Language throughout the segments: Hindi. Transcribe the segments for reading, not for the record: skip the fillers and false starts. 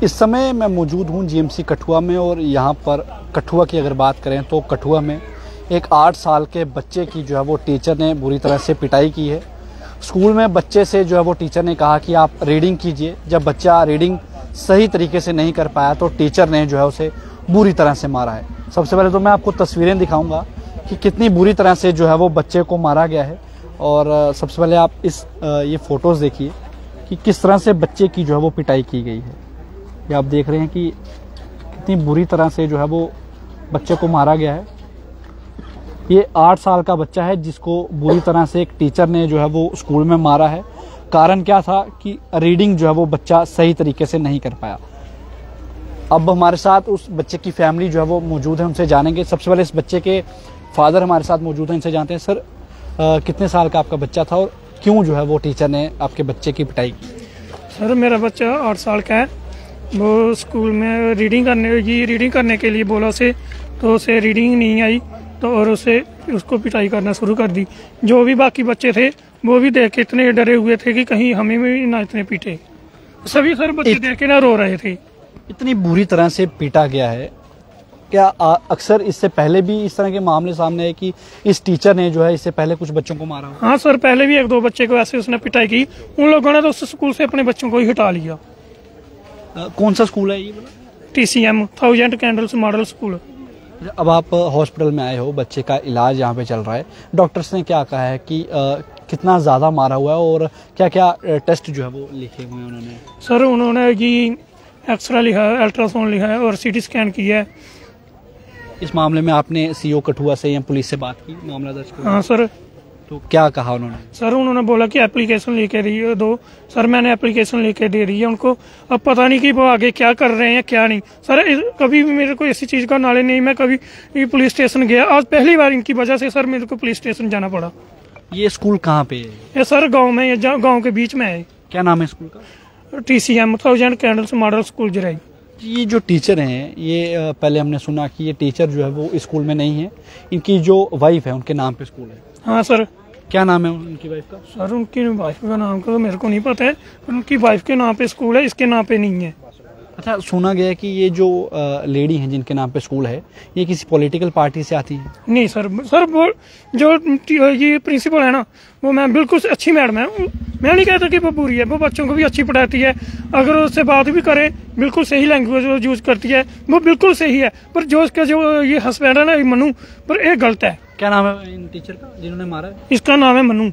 इस समय मैं मौजूद हूँ जीएमसी कठुआ में और यहाँ पर कठुआ की अगर बात करें तो कठुआ में एक 8 साल के बच्चे की जो है वो टीचर ने बुरी तरह से पिटाई की है। स्कूल में बच्चे से जो है वो टीचर ने कहा कि आप रीडिंग कीजिए। जब बच्चा रीडिंग सही तरीके से नहीं कर पाया तो टीचर ने जो है उसे बुरी तरह से मारा है। सबसे पहले तो मैं आपको तस्वीरें दिखाऊंगा कि कितनी बुरी तरह से जो है वो बच्चे को मारा गया है। और सबसे पहले आप ये फ़ोटोज़ देखिए कि किस तरह से बच्चे की जो है वो पिटाई की गई है। ये आप देख रहे हैं कि कितनी बुरी तरह से जो है वो बच्चे को मारा गया है। ये 8 साल का बच्चा है जिसको बुरी तरह से एक टीचर ने जो है वो स्कूल में मारा है। कारण क्या था कि रीडिंग जो है वो बच्चा सही तरीके से नहीं कर पाया। अब हमारे साथ उस बच्चे की फैमिली जो है वो मौजूद है, उनसे जानेंगे। सबसे पहले इस बच्चे के फादर हमारे साथ मौजूद हैं, इनसे जानते हैं। सर, कितने साल का आपका बच्चा था और क्यों जो है वो टीचर ने आपके बच्चे की पिटाई की? सर, मेरा बच्चा 8 साल का है। वो स्कूल में रीडिंग करने के लिए बोला से, तो उसे रीडिंग नहीं आई तो और उसको पिटाई करना शुरू कर दी। जो भी बाकी बच्चे थे वो भी देख के इतने डरे हुए थे कि कहीं हमें भी ना इतने पीटे। सभी सर बच्चे देख के ना रो रहे थे। इतनी बुरी तरह से पीटा गया है। क्या अक्सर इससे पहले भी इस तरह के मामले सामने आए कि इस टीचर ने जो है इससे पहले कुछ बच्चों को मारा? हाँ सर, पहले भी 1-2 बच्चे को ऐसे उसने पिटाई की। उन लोगों ने तो उस स्कूल से अपने बच्चों को ही हटा लिया। कौन सा स्कूल है ये? TCM 1000 candles model school. अब आप हॉस्पिटल में आए हो, बच्चे का इलाज यहाँ पे चल रहा है। डॉक्टर्स ने क्या कहा है कि कितना ज़्यादा मारा हुआ है और क्या क्या टेस्ट जो है वो लिखे हुए हैं उन्होंने? सर, उन्होंने जी एक्सरे लिखा है, अल्ट्रासाउंड लिखा है और CT स्कैन किया है। इस मामले में आपने CO कठुआ से या पुलिस से बात की, मामला दर्ज किया? हाँ सर। तो क्या कहा उन्होंने? सर, उन्होंने बोला कि एप्लीकेशन लेके दो। सर, मैंने एप्लीकेशन लेके दे दी है उनको। अब पता नहीं कि वो आगे क्या कर रहे हैं क्या नहीं। सर, कभी भी मेरे को ऐसी चीज़ का नॉलेज नहीं। मैं कभी पुलिस स्टेशन गया, आज पहली बार इनकी वजह से सर मेरे को पुलिस स्टेशन जाना पड़ा। ये स्कूल कहाँ पे है? ये सर गाँव में, गाँव के बीच में है। क्या नाम है स्कूल का? TCM 1000 कैंडल्स मॉडल स्कूल जिराई। ये जो टीचर हैं, ये पहले हमने सुना कि ये टीचर जो है वो स्कूल में नहीं है, इनकी जो वाइफ है उनके नाम पे स्कूल है। हाँ सर। क्या नाम है उनकी वाइफ का? सर, उनकी वाइफ का नाम का तो मेरे को नहीं पता है, पर उनकी वाइफ के नाम पे स्कूल है, इसके नाम पे नहीं है। अच्छा, सुना गया है कि ये जो लेडी हैं जिनके नाम पे स्कूल है, ये किसी पॉलिटिकल पार्टी से आती है? नहीं सर। सर, वो जो ये प्रिंसिपल है ना, वो मैम बिल्कुल अच्छी मैडम है। मैं नहीं कहता कि वो बुरी है, वो बच्चों को भी अच्छी पढ़ाती है। अगर उससे बात भी करें, बिल्कुल सही लैंग्वेज यूज करती है, वो बिल्कुल सही है। पर जो उसका जो ये हस्बैंड है ना मनु, पर ये गलत है। क्या नाम है इन टीचर का जिन्होंने मारा है? इसका नाम है मनु।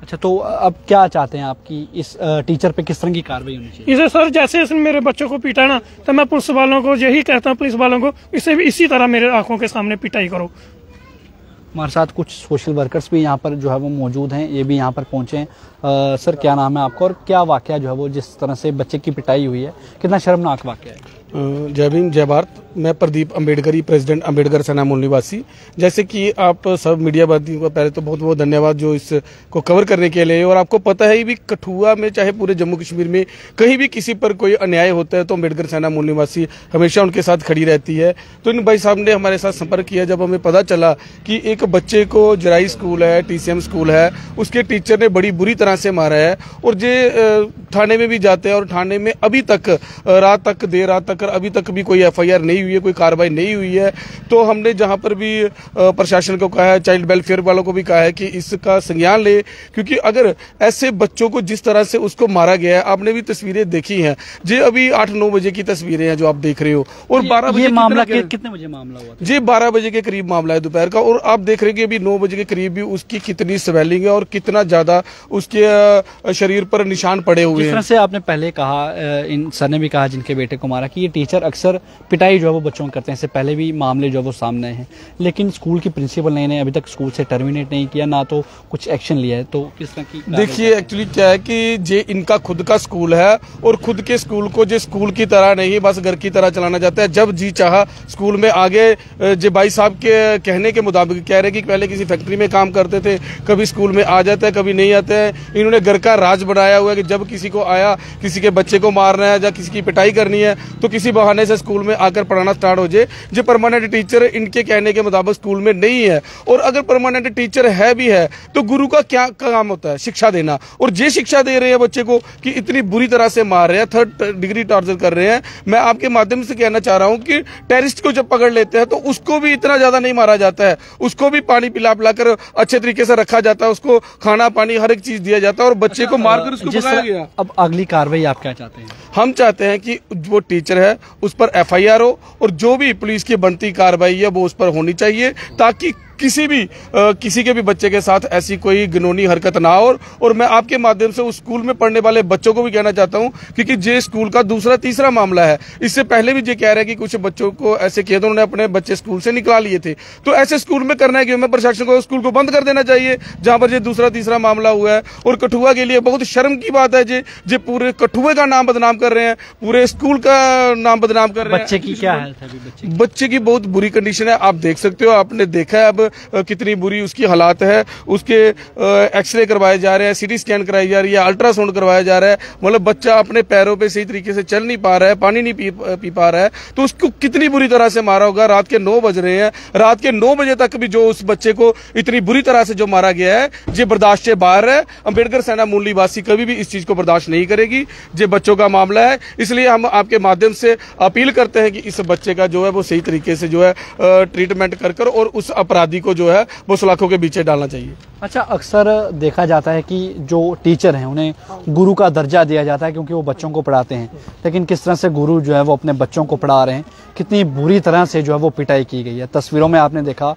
अच्छा, तो अब क्या चाहते हैं आप कि इस टीचर पे किस तरह की कार्रवाई होनी चाहिए? इसे सर, जैसे इसने मेरे बच्चों को पीटा ना, तो मैं पुलिस वालों को यही कहता हूँ, पुलिस वालों को इसे भी इसी तरह मेरे आंखों के सामने पिटाई करो। हमारे साथ कुछ सोशल वर्कर्स भी यहाँ पर जो है वो मौजूद हैं, ये भी यहाँ पर पहुँचे हैं। सर, क्या नाम है आपका और क्या वाकया जो है वो जिस तरह से बच्चे की पिटाई हुई है, कितना शर्मनाक वाकया है? जय भीम, जय भारत। मैं प्रदीप अम्बेडकरी, प्रेसिडेंट अम्बेडकर सेना मूल निवासी। जैसे कि आप सब मीडिया वादियों का पहले तो बहुत बहुत धन्यवाद जो इसको कवर करने के लिए। और आपको पता है भी कठुआ में चाहे पूरे जम्मू कश्मीर में कहीं भी किसी पर कोई अन्याय होता है तो अम्बेडकर सेना मूल निवासी हमेशा उनके साथ खड़ी रहती है। तो इन भाई साहब ने हमारे साथ संपर्क किया जब हमें पता चला कि एक बच्चे को जिराई स्कूल है, TCM स्कूल है, उसके टीचर ने बड़ी बुरी तरह से मारा है। और जे थाने में भी जाते हैं और थाने में अभी तक देर रात तक अभी तक भी कोई FIR नहीं हुई है, कोई कार्रवाई नहीं हुई है। तो हमने जहां पर भी प्रशासन को कहा है, चाइल्ड वेलफेयर वालों को भी कहा है कि इसका संज्ञान ले, क्योंकि अगर ऐसे बच्चों को जिस तरह से उसको मारा गया है, आपने भी तस्वीरें देखी हैं, जो अभी 8-9 बजे की तस्वीरें हैं जो आप देख रहे हो। और 12 बजे मामला कितने बजे मामला हुआ था? जी 12 बजे के करीब मामला है दोपहर का। और आप देख रहे हैं कि अभी 9 बजे के करीब भी उसकी कितनी स्वेलिंग है और कितना ज्यादा उसके शरीर पर निशान पड़े हुए हैं। जिस तरह से आपने पहले कहा, इन सर ने भी कहा जिनके बेटे को मारा, कि ये टीचर अक्सर पिटाई जो है वो बच्चों को करते हैं। इससे पहले भी मामले जो है वो सामने हैं, लेकिन स्कूल की प्रिंसिपल ने अभी तक स्कूल से टर्मिनेट नहीं किया, ना तो कुछ एक्शन लिया है। तो किस तरह की? देखिए, एक्चुअली क्या है कि जे इनका खुद का स्कूल है और खुद के स्कूल को जो स्कूल की तरह नहीं बस घर की तरह चलाना चाहता है। जब जी चाहा स्कूल में आगे जे भाई साहब के कहने के मुताबिक कह रहे कि पहले किसी फैक्ट्री में काम करते थे, कभी स्कूल में आ जाते हैं, कभी नहीं आते हैं। इन्होंने घर का राज बनाया हुआ है कि जब किसी को आया, किसी के बच्चे को मारना है या किसी की पिटाई करनी है तो किसी बहाने से स्कूल में आकर पढ़ाना स्टार्ट हो जाए। जो परमानेंट टीचर इनके कहने के मुताबिक स्कूल में नहीं है, और अगर परमानेंट टीचर है भी है तो गुरु का क्या काम होता है? शिक्षा देना। और ये शिक्षा दे रहे हैं बच्चे को कि इतनी बुरी तरह से मार रहे हैं, 3rd डिग्री टॉर्चर कर रहे हैं। मैं आपके माध्यम से कहना चाह रहा हूं कि टेररिस्ट को जब पकड़ लेते हैं तो उसको भी इतना ज्यादा नहीं मारा जाता है, उसको भी पानी पिलाकर अच्छे तरीके से रखा जाता है, उसको खाना पानी हर एक चीज दिया जाता है, और बच्चे को मारकर उसको भगाया गया। अब अगली कार्रवाई आप क्या चाहते हैं? हम चाहते हैं कि वो टीचर है उस पर FIR हो, और जो भी पुलिस की बनती कार्रवाई है वो उस पर होनी चाहिए, ताकि किसी के भी बच्चे के साथ ऐसी कोई घिनौनी हरकत ना हो। और मैं आपके माध्यम से उस स्कूल में पढ़ने वाले बच्चों को भी कहना चाहता हूं, क्योंकि ये स्कूल का दूसरा तीसरा मामला है। इससे पहले भी ये कह रहे हैं कि कुछ बच्चों को ऐसे किया, तो उन्होंने अपने बच्चे स्कूल से निकाल लिए थे। तो ऐसे स्कूल में करना है कि हमें प्रशासन को स्कूल को बंद कर देना चाहिए जहां पर ये दूसरा तीसरा मामला हुआ है। और कठुआ के लिए बहुत शर्म की बात है जे पूरे कठुए का नाम बदनाम कर रहे हैं, पूरे स्कूल का नाम बदनाम कर रहे हैं। बच्चे की क्या हालत है अभी? बच्चे की बहुत बुरी कंडीशन है, आप देख सकते हो, आपने देखा है अब कितनी बुरी उसकी हालात है। उसके एक्सरे करवाए जा रहे हैं, CT स्कैन कराई जा रही है, अल्ट्रासाउंड करवाया जा रहा है। मतलब बच्चा अपने पैरों पे सही तरीके से चल नहीं पा रहा है, पानी नहीं पी पा रहा है। तो उसको कितनी बुरी तरह से मारा होगा। रात के 9 बज रहे हैं, रात के 9 बजे तक भी जो उस बच्चे को इतनी बुरी तरह से जो मारा गया है, ये बर्दाश्त से बाहर है। अम्बेडकर सेना मूली वासी कभी भी इस चीज को बर्दाश्त नहीं करेगी। ये बच्चों का मामला है, इसलिए हम आपके माध्यम से अपील करते हैं कि इस बच्चे का जो है वो सही तरीके से जो है ट्रीटमेंट कर और उस अपराधी को जो है वो सलाखों के पीछे डालना चाहिए। अच्छा, अक्सर देखा जाता है कि जो टीचर हैं उन्हें गुरु का दर्जा दिया जाता है क्योंकि वो बच्चों को पढ़ाते हैं, लेकिन किस तरह से गुरु जो है वो अपने बच्चों को पढ़ा रहे हैं, कितनी बुरी तरह से जो है वो पिटाई की गई है। तस्वीरों में आपने देखा।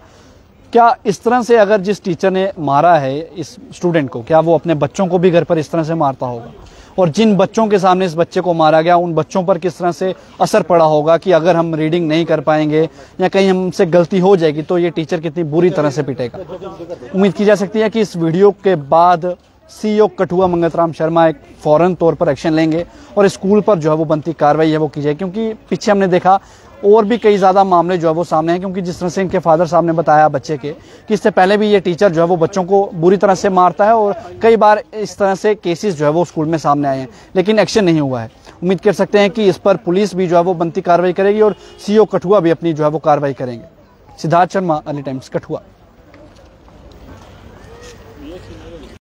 क्या इस तरह से अगर जिस टीचर ने मारा है इस स्टूडेंट को, क्या वो अपने बच्चों को भी घर पर इस तरह से मारता होगा? और जिन बच्चों के सामने इस बच्चे को मारा गया, उन बच्चों पर किस तरह से असर पड़ा होगा कि अगर हम रीडिंग नहीं कर पाएंगे या कहीं हमसे गलती हो जाएगी तो ये टीचर कितनी बुरी तरह से पिटेगा। उम्मीद की जा सकती है कि इस वीडियो के बाद CEO कठुआ मंगत राम शर्मा एक फौरन तौर पर एक्शन लेंगे और स्कूल पर जो है वो बनती कार्रवाई है वो की जाए, क्योंकि पीछे हमने देखा और भी कई ज़्यादा मामले जो है वो सामने हैं। क्योंकि जिस तरह से इनके फादर साहब ने बताया बच्चे के कि इससे पहले भी ये टीचर जो है वो बच्चों को बुरी तरह से मारता है और कई बार इस तरह से केसेस जो है वो स्कूल में सामने आए हैं, लेकिन एक्शन नहीं हुआ है। उम्मीद कर सकते हैं कि इस पर पुलिस भी जो है वो बनती कार्रवाई करेगी और CEO कठुआ भी अपनी जो है वो कार्रवाई करेंगे। Siddharth Sharma, early times, Kathua.